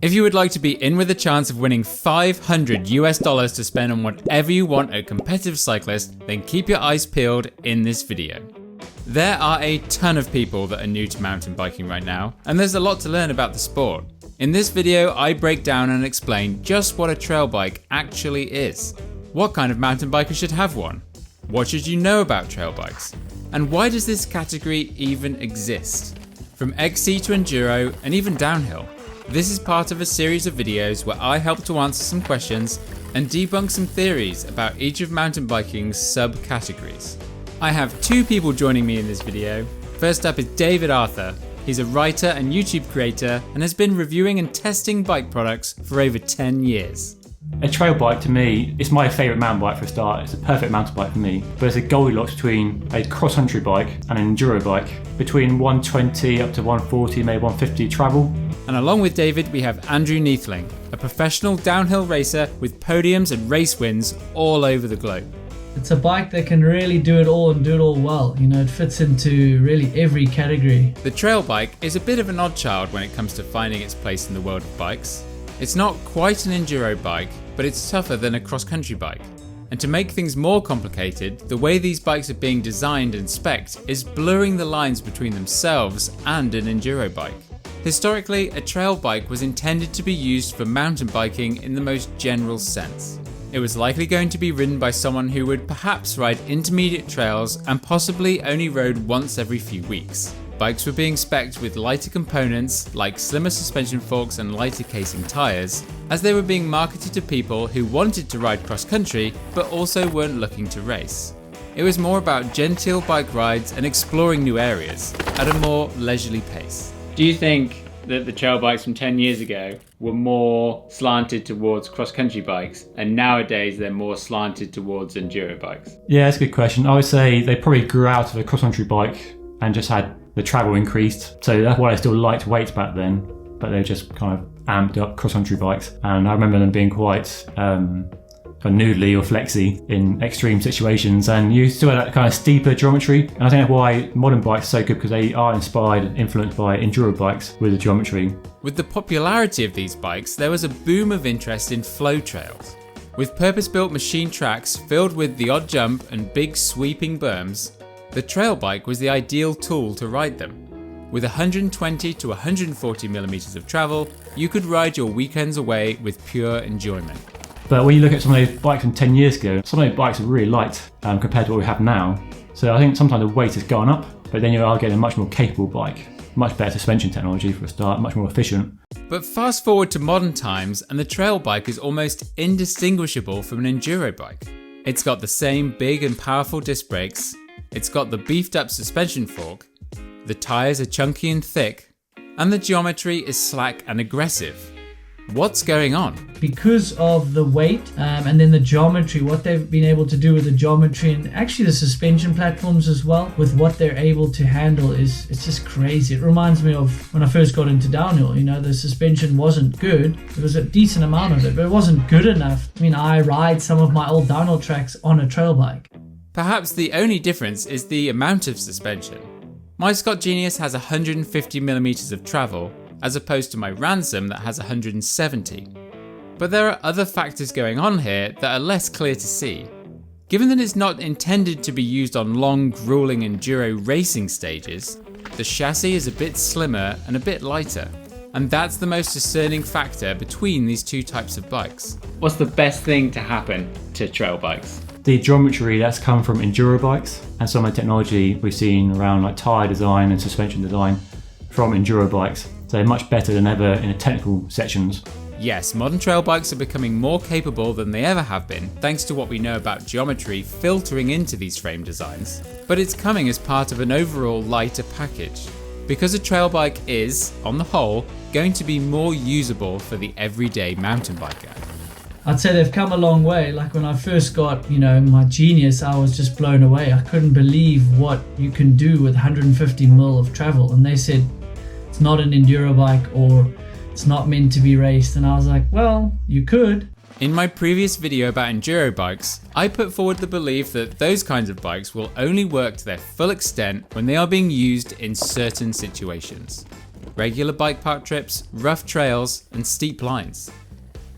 If you would like to be in with a chance of winning $500 to spend on whatever you want at Competitive Cyclist, then keep your eyes peeled in this video. There are a ton of people that are new to mountain biking right now, and there's a lot to learn about the sport. In this video, I break down and explain just what a trail bike actually is. What kind of mountain biker should have one? What should you know about trail bikes? And why does this category even exist? From XC to enduro and even downhill. This is part of a series of videos where I help to answer some questions and debunk some theories about each of mountain biking's subcategories. I have two people joining me in this video. First up is David Arthur. He's a writer and YouTube creator and has been reviewing and testing bike products for over 10 years. A trail bike to me is my favourite mountain bike for a start. It's a perfect mountain bike for me. But it's a Goldilocks between a cross-country bike and an enduro bike. Between 120 up to 140, maybe 150 travel. And along with David, we have Andrew Neathling, a professional downhill racer with podiums and race wins all over the globe. It's a bike that can really do it all and do it all well. You know, it fits into really every category. The trail bike is a bit of an odd child when it comes to finding its place in the world of bikes. It's not quite an enduro bike, but it's tougher than a cross-country bike. And to make things more complicated, the way these bikes are being designed and spec'd is blurring the lines between themselves and an enduro bike. Historically, a trail bike was intended to be used for mountain biking in the most general sense. It was likely going to be ridden by someone who would perhaps ride intermediate trails and possibly only rode once every few weeks. Bikes were being spec'd with lighter components like slimmer suspension forks and lighter casing tyres, as they were being marketed to people who wanted to ride cross-country but also weren't looking to race. It was more about genteel bike rides and exploring new areas at a more leisurely pace. Do you think that the trail bikes from 10 years ago were more slanted towards cross-country bikes and nowadays they're more slanted towards enduro bikes? Yeah, that's a good question. I would say they probably grew out of a cross-country bike and just had the travel increased. So that's why I still liked weights back then, but they just kind of amped up cross-country bikes. And I remember them being quite noodly or flexy in extreme situations, and you still had that kind of steeper geometry. And I think that's why modern bikes are so good, because they are inspired and influenced by enduro bikes with the geometry. With the popularity of these bikes, there was a boom of interest in flow trails. With purpose-built machine tracks filled with the odd jump and big sweeping berms, the trail bike was the ideal tool to ride them. With 120 to 140 millimeters of travel, you could ride your weekends away with pure enjoyment. But when you look at some of those bikes from 10 years ago, some of those bikes are really light compared to what we have now. So I think sometimes the weight has gone up, but then you are getting a much more capable bike. Much better suspension technology for a start, much more efficient. But fast forward to modern times and the trail bike is almost indistinguishable from an enduro bike. It's got the same big and powerful disc brakes, it's got the beefed up suspension fork, the tyres are chunky and thick, and the geometry is slack and aggressive. What's going on? Because of the weight and then the geometry, what they've been able to do with the geometry and actually the suspension platforms as well, with what they're able to handle it's just crazy. It reminds me of when I first got into downhill. You know, the suspension wasn't good. There was a decent amount of it, but it wasn't good enough. I mean, I ride some of my old downhill tracks on a trail bike. Perhaps the only difference is the amount of suspension. My Scott Genius has 150 millimeters of travel, as opposed to my Ransom that has 170. But there are other factors going on here that are less clear to see. Given that it's not intended to be used on long, grueling enduro racing stages, the chassis is a bit slimmer and a bit lighter. And that's the most discerning factor between these two types of bikes. What's the best thing to happen to trail bikes? The geometry that's come from enduro bikes and some of the technology we've seen around like tyre design and suspension design from enduro bikes. So they're much better than ever in the technical sections. Yes, modern trail bikes are becoming more capable than they ever have been, thanks to what we know about geometry filtering into these frame designs. But it's coming as part of an overall lighter package. Because a trail bike is, on the whole, going to be more usable for the everyday mountain biker. I'd say they've come a long way. Like when I first got, my Genius, I was just blown away. I couldn't believe what you can do with 150 mil of travel. And they said, it's not an enduro bike or it's not meant to be raced. And I was like, well, you could. In my previous video about enduro bikes, I put forward the belief that those kinds of bikes will only work to their full extent when they are being used in certain situations. regular bike park trips, rough trails, and steep lines.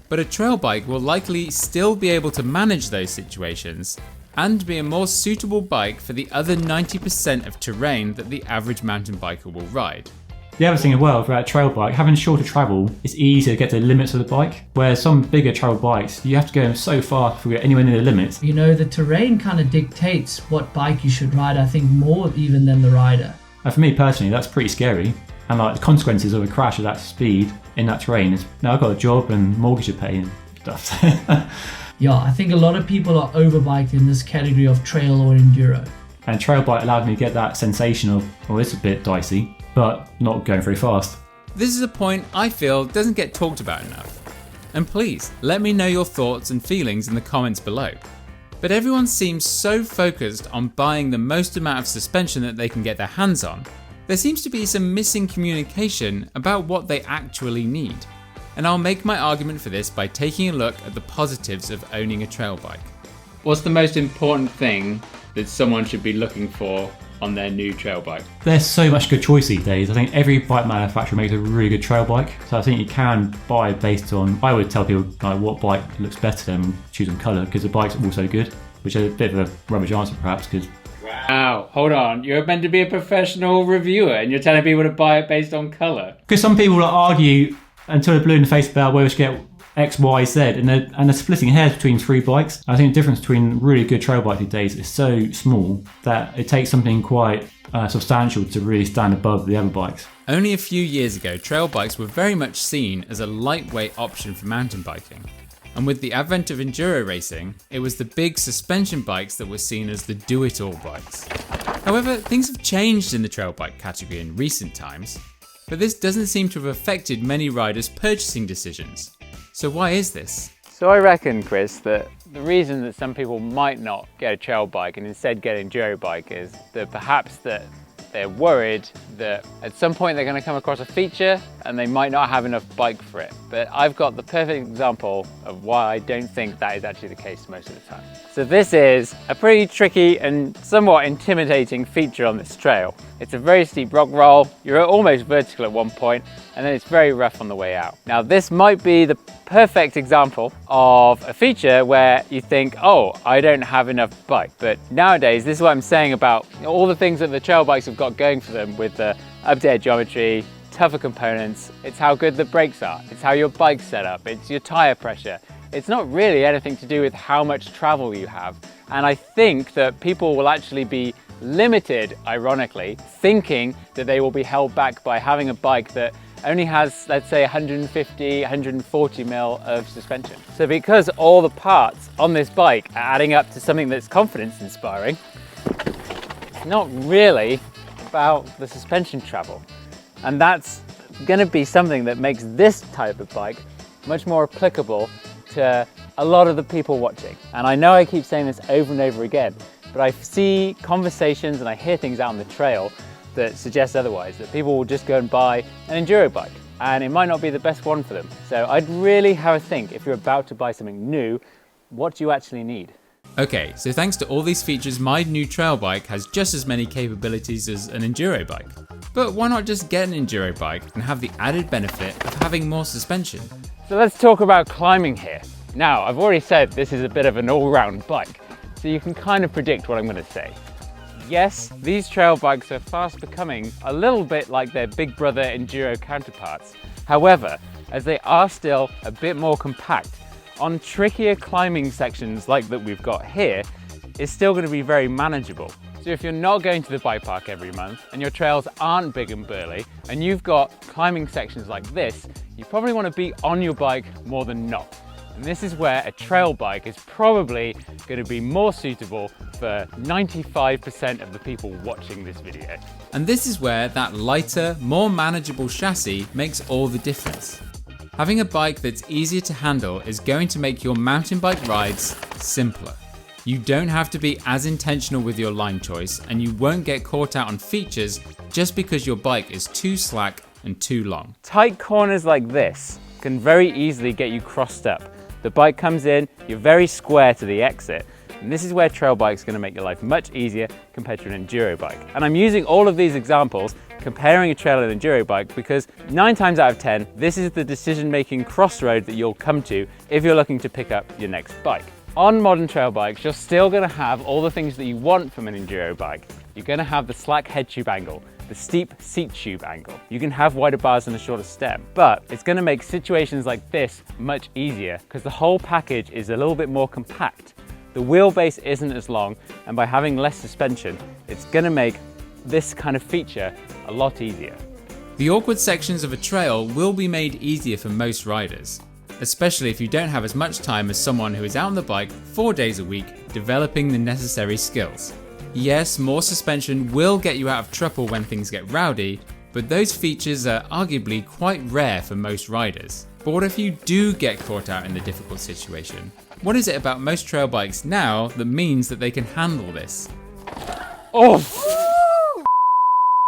But a trail bike will likely still be able to manage those situations and be a more suitable bike for the other 90% of terrain that the average mountain biker will ride. The other thing as well for a trail bike, having shorter travel, it's easier to get to the limits of the bike. Whereas some bigger travel bikes, you have to go so far before you get anywhere near the limits. You know, the terrain kind of dictates what bike you should ride, I think more even than the rider. And for me personally, that's pretty scary. And like the consequences of a crash at that speed in that terrain is, now I've got a job and mortgage to pay and stuff. Yeah, I think a lot of people are overbiked in this category of trail or enduro. And trail bike allowed me to get that sensation of, oh, it's a bit dicey, but not going very fast. This is a point I feel doesn't get talked about enough. And please, let me know your thoughts and feelings in the comments below. But everyone seems so focused on buying the most amount of suspension that they can get their hands on, there seems to be some missing communication about what they actually need. And I'll make my argument for this by taking a look at the positives of owning a trail bike. What's the most important thing that someone should be looking for on their new trail bike? There's so much good choice these days. I think every bike manufacturer makes a really good trail bike. So I think you can buy based on, I would tell people like what bike looks better than choose on colour, because the bike's also good, which is a bit of a rubbish answer perhaps, because... Wow, hold on, you're meant to be a professional reviewer and you're telling people to buy it based on colour? Because some people will argue until they're blue in the face about whether we should get X, Y, Z, and they're splitting hairs between three bikes. I think the difference between really good trail bike these days is so small that it takes something quite substantial to really stand above the other bikes. Only a few years ago, trail bikes were very much seen as a lightweight option for mountain biking. And with the advent of enduro racing, it was the big suspension bikes that were seen as the do-it-all bikes. However, things have changed in the trail bike category in recent times, but this doesn't seem to have affected many riders' purchasing decisions. So why is this? So I reckon, Chris, that the reason that some people might not get a trail bike and instead get an enduro bike is that perhaps that they're worried that at some point they're going to come across a feature and they might not have enough bike for it. But I've got the perfect example of why I don't think that is actually the case most of the time. So this is a pretty tricky and somewhat intimidating feature on this trail. It's a very steep rock roll, you're almost vertical at one point, and then it's very rough on the way out. Now this might be the perfect example of a feature where you think, oh, I don't have enough bike. But nowadays, this is what I'm saying about all the things that the trail bikes have got going for them with the updated geometry, tougher components. It's how good the brakes are. It's how your bike's set up. It's your tire pressure. It's not really anything to do with how much travel you have. And I think that people will actually be limited, ironically, thinking that they will be held back by having a bike that only has, let's say, 150, 140 mil of suspension. So because all the parts on this bike are adding up to something that's confidence inspiring, it's not really about the suspension travel. And that's gonna be something that makes this type of bike much more applicable to a lot of the people watching. And I know I keep saying this over and over again, but I see conversations and I hear things out on the trail that suggest otherwise, that people will just go and buy an enduro bike and it might not be the best one for them. So I'd really have a think, if you're about to buy something new, what do you actually need? Okay, so thanks to all these features, my new trail bike has just as many capabilities as an enduro bike. But why not just get an enduro bike and have the added benefit of having more suspension? So let's talk about climbing here. Now, I've already said this is a bit of an all-round bike, so you can kind of predict what I'm going to say. Yes, these trail bikes are fast becoming a little bit like their big brother enduro counterparts. However, as they are still a bit more compact, on trickier climbing sections like that we've got here, it's still going to be very manageable. So if you're not going to the bike park every month and your trails aren't big and burly and you've got climbing sections like this, you probably want to be on your bike more than not. And this is where a trail bike is probably going to be more suitable for 95% of the people watching this video. And this is where that lighter, more manageable chassis makes all the difference. Having a bike that's easier to handle is going to make your mountain bike rides simpler. You don't have to be as intentional with your line choice, and you won't get caught out on features just because your bike is too slack and too long. Tight corners like this can very easily get you crossed up. The bike comes in, you're very square to the exit, And this is where trail bike's going to make your life much easier compared to an enduro bike. And I'm using all of these examples comparing a trail and enduro bike because 9 times out of 10, this is the decision-making crossroad that you'll come to if you're looking to pick up your next bike. On modern trail bikes, you're still going to have all the things that you want from an enduro bike. You're going to have the slack head tube angle, the steep seat tube angle. You can have wider bars and a shorter stem, but it's going to make situations like this much easier because the whole package is a little bit more compact. The wheelbase isn't as long, and by having less suspension, it's going to make this kind of feature a lot easier. The awkward sections of a trail will be made easier for most riders, especially if you don't have as much time as someone who is out on the bike 4 days a week developing the necessary skills. Yes, more suspension will get you out of trouble when things get rowdy, but those features are arguably quite rare for most riders. But what if you do get caught out in the difficult situation? What is it about most trail bikes now that means that they can handle this? Oh!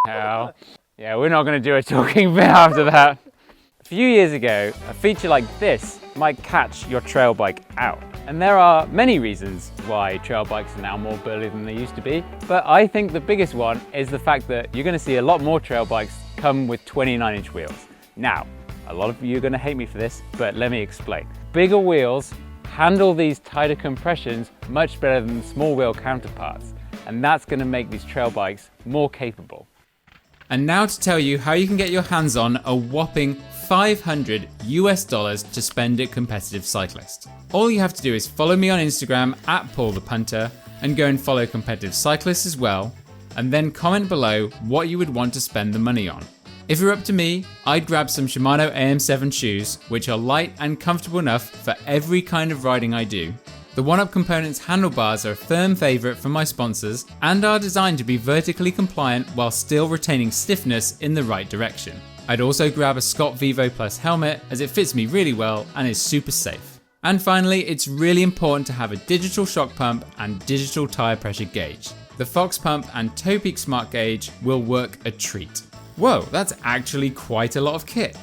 Hell. Yeah, we're not going to do a talking bit after that. A few years ago, a feature like this might catch your trail bike out. And there are many reasons why trail bikes are now more burly than they used to be, but I think the biggest one is the fact that you're going to see a lot more trail bikes come with 29-inch wheels. Now, a lot of you are going to hate me for this, but let me explain. Bigger wheels handle these tighter compressions much better than the small wheel counterparts, and that's going to make these trail bikes more capable. And now to tell you how you can get your hands on a whopping $500 US to spend at Competitive Cyclist. All you have to do is follow me on Instagram @PaulThePunter and go and follow Competitive Cyclist as well, and then comment below what you would want to spend the money on. If you're up to me, I'd grab some Shimano AM7 shoes, which are light and comfortable enough for every kind of riding I do. The One-Up Components handlebars are a firm favourite for my sponsors and are designed to be vertically compliant while still retaining stiffness in the right direction. I'd also grab a Scott Vivo Plus helmet as it fits me really well and is super safe. And finally, it's really important to have a digital shock pump and digital tyre pressure gauge. The Fox Pump and Topeak Smart Gauge will work a treat. Whoa, that's actually quite a lot of kit.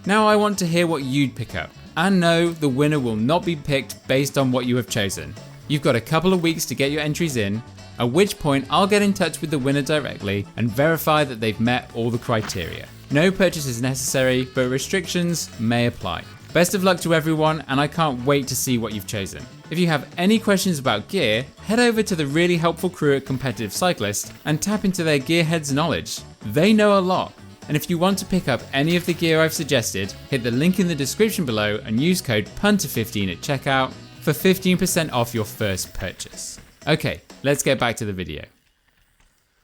Now I want to hear what you'd pick up. And no, the winner will not be picked based on what you have chosen. You've got a couple of weeks to get your entries in, at which point I'll get in touch with the winner directly and verify that they've met all the criteria. No purchase is necessary, but restrictions may apply. Best of luck to everyone, and I can't wait to see what you've chosen. If you have any questions about gear, head over to the really helpful crew at Competitive Cyclist and tap into their gearheads knowledge. They know a lot. And if you want to pick up any of the gear I've suggested, hit the link in the description below and use code PUNTER15 at checkout for 15% off your first purchase. Okay, let's get back to the video.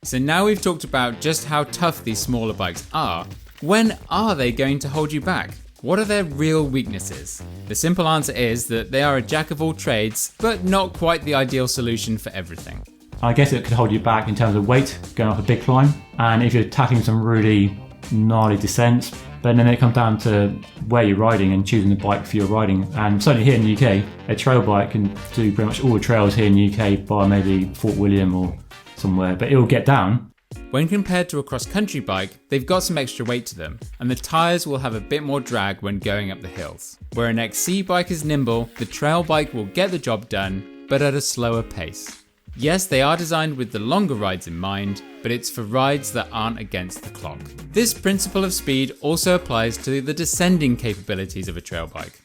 So now we've talked about just how tough these smaller bikes are, when are they going to hold you back? What are their real weaknesses? The simple answer is that they are a jack of all trades, but not quite the ideal solution for everything. I guess it could hold you back in terms of weight, going off a big climb, and if you're tackling some really gnarly descents, but then it comes down to where you're riding and choosing the bike for your riding. And certainly here in the UK, a trail bike can do pretty much all the trails here in the UK bar maybe Fort William or somewhere, but it will get down. When compared to a cross-country bike, they've got some extra weight to them, and the tyres will have a bit more drag when going up the hills. Where an XC bike is nimble, the trail bike will get the job done, but at a slower pace. Yes, they are designed with the longer rides in mind, but it's for rides that aren't against the clock. This principle of speed also applies to the descending capabilities of a trail bike.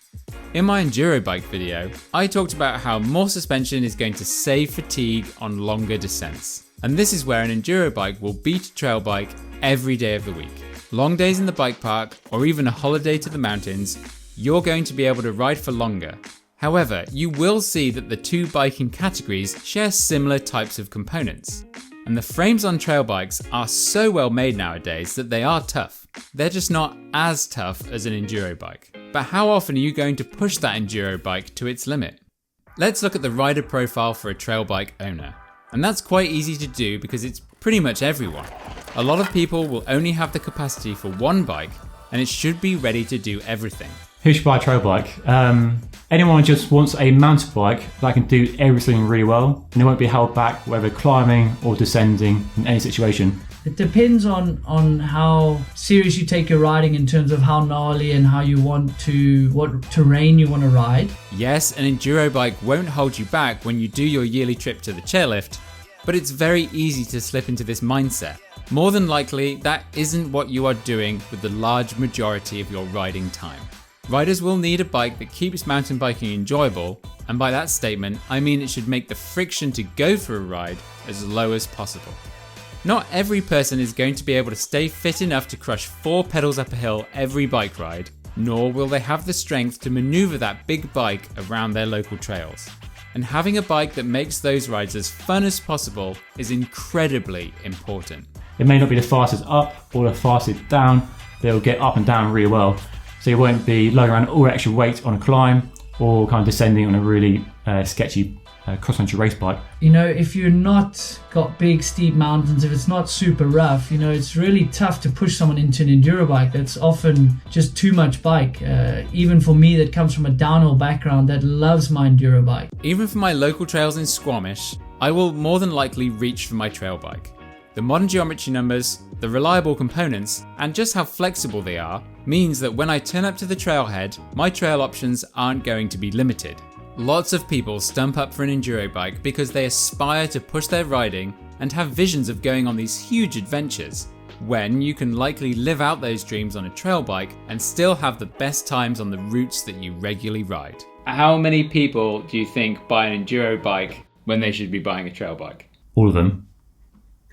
In my enduro bike video, I talked about how more suspension is going to save fatigue on longer descents. And this is where an enduro bike will beat a trail bike every day of the week. Long days in the bike park, or even a holiday to the mountains, you're going to be able to ride for longer. However, you will see that the two biking categories share similar types of components. And the frames on trail bikes are so well made nowadays that they are tough. They're just not as tough as an enduro bike. But how often are you going to push that enduro bike to its limit? Let's look at the rider profile for a trail bike owner. And that's quite easy to do because it's pretty much everyone. A lot of people will only have the capacity for one bike, and it should be ready to do everything. Who should buy a trail bike? Anyone who just wants a mountain bike that can do everything really well, and they won't be held back whether climbing or descending in any situation. It depends on how serious you take your riding in terms of how gnarly and how you want to, what terrain you want to ride. Yes, an enduro bike won't hold you back when you do your yearly trip to the chairlift, but it's very easy to slip into this mindset. More than likely, that isn't what you are doing with the large majority of your riding time. Riders will need a bike that keeps mountain biking enjoyable, and by that statement, I mean it should make the friction to go for a ride as low as possible. Not every person is going to be able to stay fit enough to crush 4 pedals up a hill every bike ride, nor will they have the strength to maneuver that big bike around their local trails. And having a bike that makes those rides as fun as possible is incredibly important. It may not be the fastest up or the fastest down, but it'll get up and down really well. So you won't be lugging around all extra weight on a climb or kind of descending on a really sketchy cross-country race bike. You know, if you're not got big steep mountains, if it's not super rough, you know, it's really tough to push someone into an enduro bike. That's often just too much bike. Even for me that comes from a downhill background that loves my enduro bike. Even for my local trails in Squamish, I will more than likely reach for my trail bike. The modern geometry numbers, the reliable components, and just how flexible they are means that when I turn up to the trailhead, my trail options aren't going to be limited. Lots of people stump up for an enduro bike because they aspire to push their riding and have visions of going on these huge adventures, when you can likely live out those dreams on a trail bike and still have the best times on the routes that you regularly ride. How many people do you think buy an enduro bike when they should be buying a trail bike? All of them.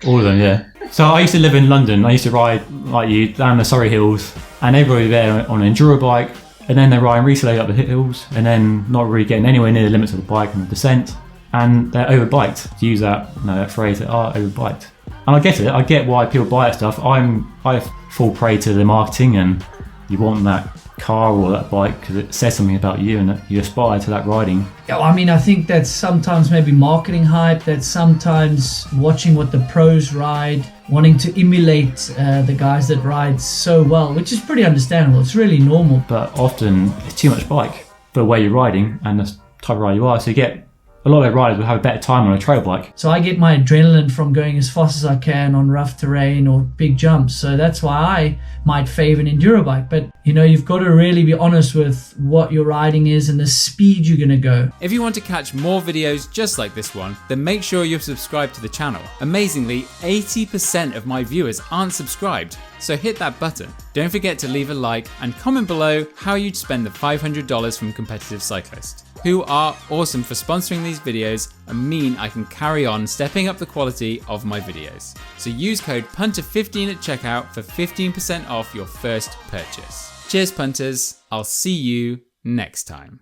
All of them, yeah. So I used to live in London. I used to ride, like you, down the Surrey hills, and everybody there on an enduro bike, and then they're riding really slowly up the hills, and then not really getting anywhere near the limits of the bike and the descent, and they're overbiked, to use that, that phrase, they are overbiked. And I get it, I get why people buy that stuff. I fall prey to the marketing, and you want that car or that bike because it says something about you and that you aspire to that riding. Yeah, I mean, I think that's sometimes maybe marketing hype, that's sometimes watching what the pros ride, wanting to emulate the guys that ride so well, which is pretty understandable. It's really normal. But often it's too much bike for the way you're riding and the type of rider you are. So you get a lot of riders will have a better time on a trail bike. So I get my adrenaline from going as fast as I can on rough terrain or big jumps. So that's why I might favor an enduro bike. But you know, you've got to really be honest with what your riding is and the speed you're going to go. If you want to catch more videos just like this one, then make sure you're subscribed to the channel. Amazingly, 80% of my viewers aren't subscribed, so hit that button. Don't forget to leave a like and comment below how you'd spend the $500 from Competitive Cyclist, who are awesome for sponsoring these videos and mean I can carry on stepping up the quality of my videos. So use code PUNTER15 at checkout for 15% off your first purchase. Cheers punters, I'll see you next time.